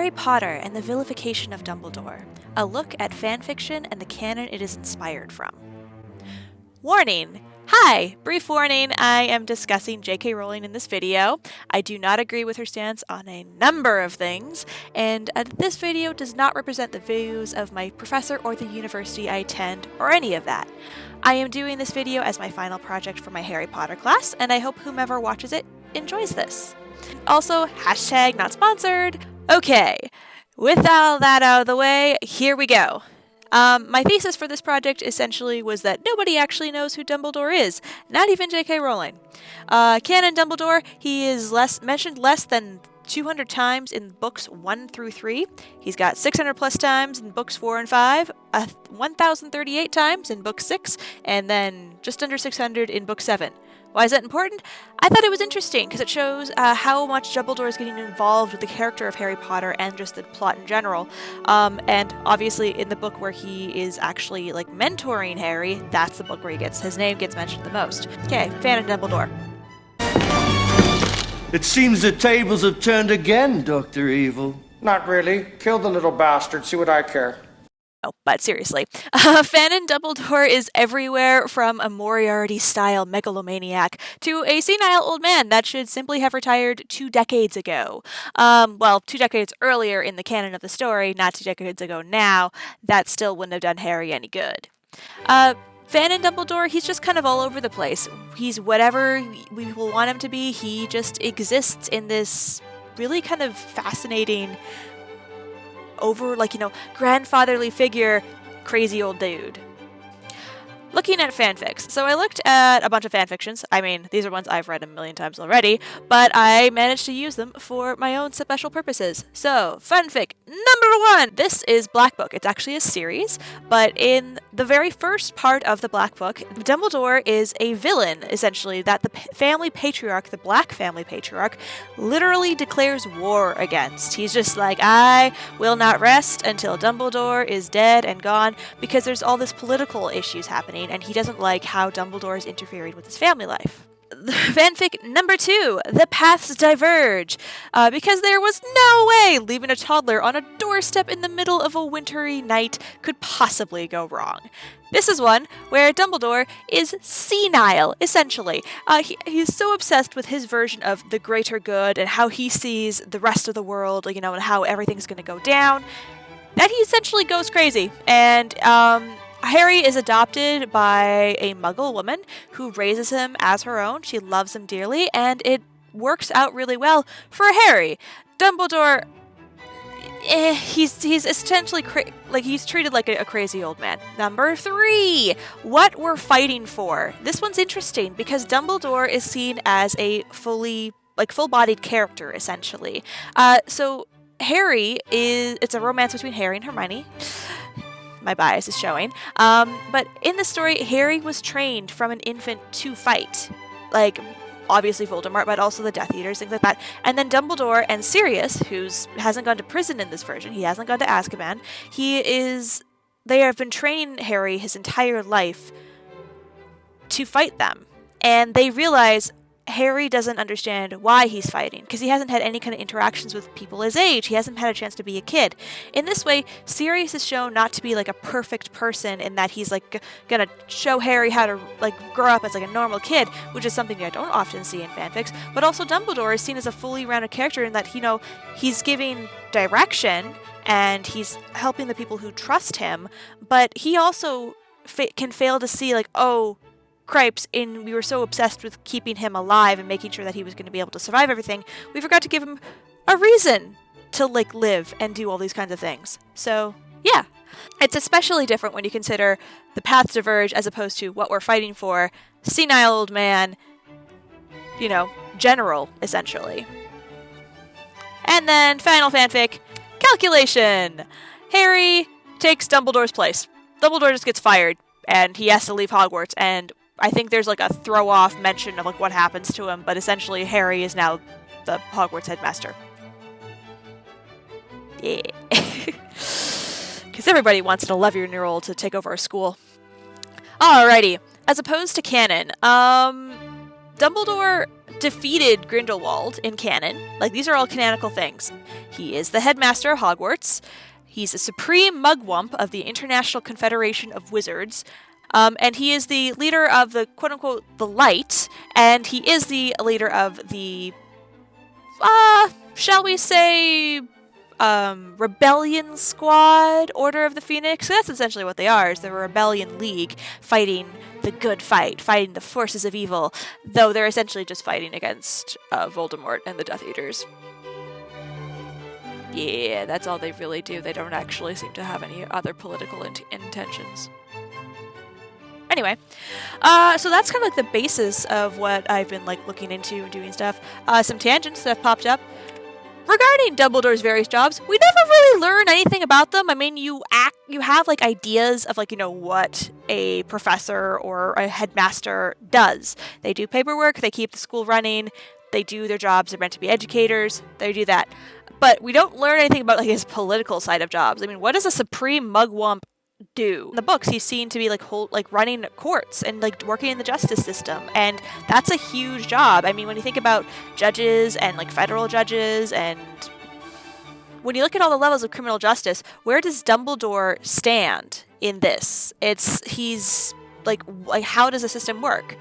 Harry Potter and the Vilification of Dumbledore, a look at fanfiction and the canon it is inspired from. Warning! Hi! Brief warning, I am discussing J.K. Rowling in this video. I do not agree with her stance on a number of things, and this video does not represent the views of my professor or the university I attend, or any of that. I am doing this video as my final project for my Harry Potter class, and I hope whomever watches it enjoys this. Also, hashtag not sponsored. Okay, with all that out of the way, here we go. My thesis for this project essentially was that nobody actually knows who Dumbledore is, not even J.K. Rowling. Canon Dumbledore, he is mentioned less than 200 times in books 1 through 3. He's got 600 plus times in books 4 and 5, 1,038 times in book 6, and then just under 600 in book 7. Why is that important? I thought it was interesting because it shows how much Dumbledore is getting involved with the character of Harry Potter and just the plot in general. And obviously in the book where he is actually like mentoring Harry, that's the book where his name gets mentioned the most. Okay, fan of Dumbledore. It seems the tables have turned again, Dr. Evil. Not really. Kill the little bastard, see what I care. Oh, but seriously, Fanon Dumbledore is everywhere from a Moriarty-style megalomaniac to a senile old man that should simply have retired 2 decades ago. Well, 2 decades earlier in the canon of the story, not 2 decades ago now. That still wouldn't have done Harry any good. Fanon Dumbledore, he's just kind of all over the place. He's whatever we will want him to be. He just exists in this really kind of fascinating grandfatherly figure, crazy old dude. Looking at fanfics. So I looked at a bunch of fanfictions. I mean, these are ones I've read a million times already, but I managed to use them for my own special purposes. So, fanfic number 1! This is Black Book. It's actually a series, but in the very first part of the Black Book, Dumbledore is a villain, essentially, that the family patriarch, the Black family patriarch, literally declares war against. He's just like, I will not rest until Dumbledore is dead and gone, because there's all this political issues happening, and he doesn't like how Dumbledore is interfering with his family life. Fanfic number 2, The Paths Diverge, because there was no way leaving a toddler on a doorstep in the middle of a wintry night could possibly go wrong. This is one where Dumbledore is senile, essentially. He's so obsessed with his version of the greater good and how he sees the rest of the world, and how everything's going to go down, that he essentially goes crazy. And, Harry is adopted by a Muggle woman who raises him as her own. She loves him dearly, and it works out really well for Harry. Dumbledore, he's essentially he's treated like a crazy old man. Number 3, what we're fighting for. This one's interesting because Dumbledore is seen as a full-bodied character, essentially. So Harry it's a romance between Harry and Hermione. My bias is showing. But in the story, Harry was trained from an infant to fight. Obviously Voldemort, but also the Death Eaters, things like that. And then Dumbledore and Sirius, who hasn't gone to prison in this version, he hasn't gone to Azkaban, they have been training Harry his entire life to fight them. And they realize Harry doesn't understand why he's fighting, because he hasn't had any kind of interactions with people his age. He hasn't had a chance to be a kid. In this way, Sirius is shown not to be a perfect person in that he's gonna show Harry how to grow up as a normal kid, which is something I don't often see in fanfics. But also Dumbledore is seen as a fully rounded character in that he's giving direction and he's helping the people who trust him, but he also can fail to see cripes, we were so obsessed with keeping him alive and making sure that he was going to be able to survive everything, we forgot to give him a reason to live and do all these kinds of things. So yeah, it's especially different when you consider The Paths Diverge as opposed to what we're fighting for, senile old man, general, essentially. And then final fanfic, Calculation. Harry takes Dumbledore's place. Dumbledore just gets fired and he has to leave Hogwarts, and I think there's a throw-off mention of what happens to him, but essentially Harry is now the Hogwarts headmaster. Yeah. Because everybody wants an 11-year-old to take over a school. Alrighty. As opposed to canon, Dumbledore defeated Grindelwald in canon. Like, these are all canonical things. He is the headmaster of Hogwarts. He's a supreme mugwump of the International Confederation of Wizards. And he is the leader of the quote-unquote the Light, and he is the leader of the, shall we say, Rebellion Squad, Order of the Phoenix. So that's essentially what they are, is they're a rebellion league fighting the good fight, fighting the forces of evil, though they're essentially just fighting against Voldemort and the Death Eaters. Yeah, that's all they really do. They don't actually seem to have any other political intentions. Anyway, so that's kind of like the basis of what I've been like looking into and doing stuff. Some tangents that have popped up. Regarding Dumbledore's various jobs, we never really learn anything about them. I mean, you have like ideas of like, what a professor or a headmaster does. They do paperwork, they keep the school running, they do their jobs, they're meant to be educators, they do that. But we don't learn anything about like his political side of jobs. I mean, what does a supreme mugwump do? In the books, he's seen to be like running courts and like working in the justice system, and that's a huge job. I mean, when you think about judges and like federal judges, and when you look at all the levels of criminal justice, where does Dumbledore stand in this? He's like how does the system work?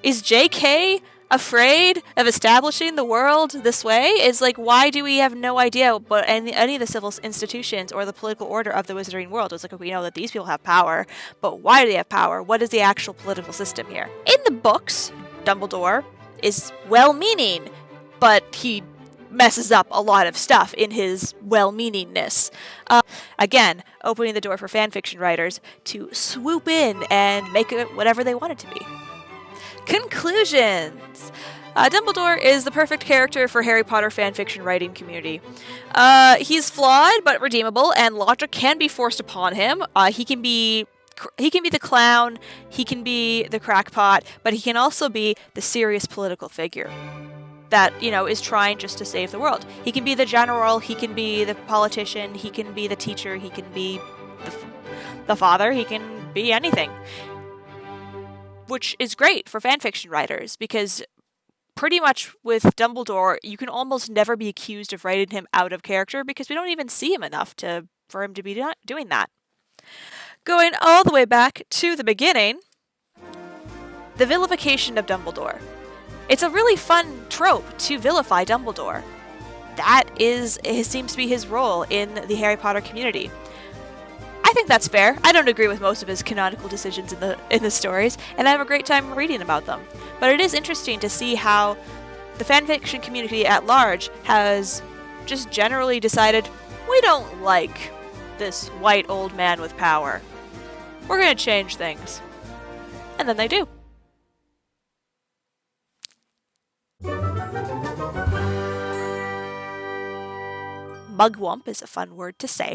Is J.K. afraid of establishing the world this way? Is like, why do we have no idea what any of the civil institutions or the political order of the wizarding world? It's like, we know that these people have power, but why do they have power? What is the actual political system here? In the books, Dumbledore is well-meaning, but he messes up a lot of stuff in his well-meaningness. Again, opening the door for fanfiction writers to swoop in and make it whatever they want it to be. Conclusions! Dumbledore is the perfect character for Harry Potter fanfiction writing community. He's flawed but redeemable, and logic can be forced upon him. He can be the clown, he can be the crackpot, but he can also be the serious political figure that, is trying just to save the world. He can be the general, he can be the politician, he can be the teacher, he can be the father, he can be anything. Which is great for fanfiction writers, because pretty much with Dumbledore, you can almost never be accused of writing him out of character, because we don't even see him enough for him to be doing that. Going all the way back to the beginning, the vilification of Dumbledore. It's a really fun trope to vilify Dumbledore. That seems to be his role in the Harry Potter community. I think that's fair. I don't agree with most of his canonical decisions in the stories, and I have a great time reading about them. But it is interesting to see how the fanfiction community at large has just generally decided, we don't like this white old man with power. We're going to change things. And then they do. Mugwump is a fun word to say.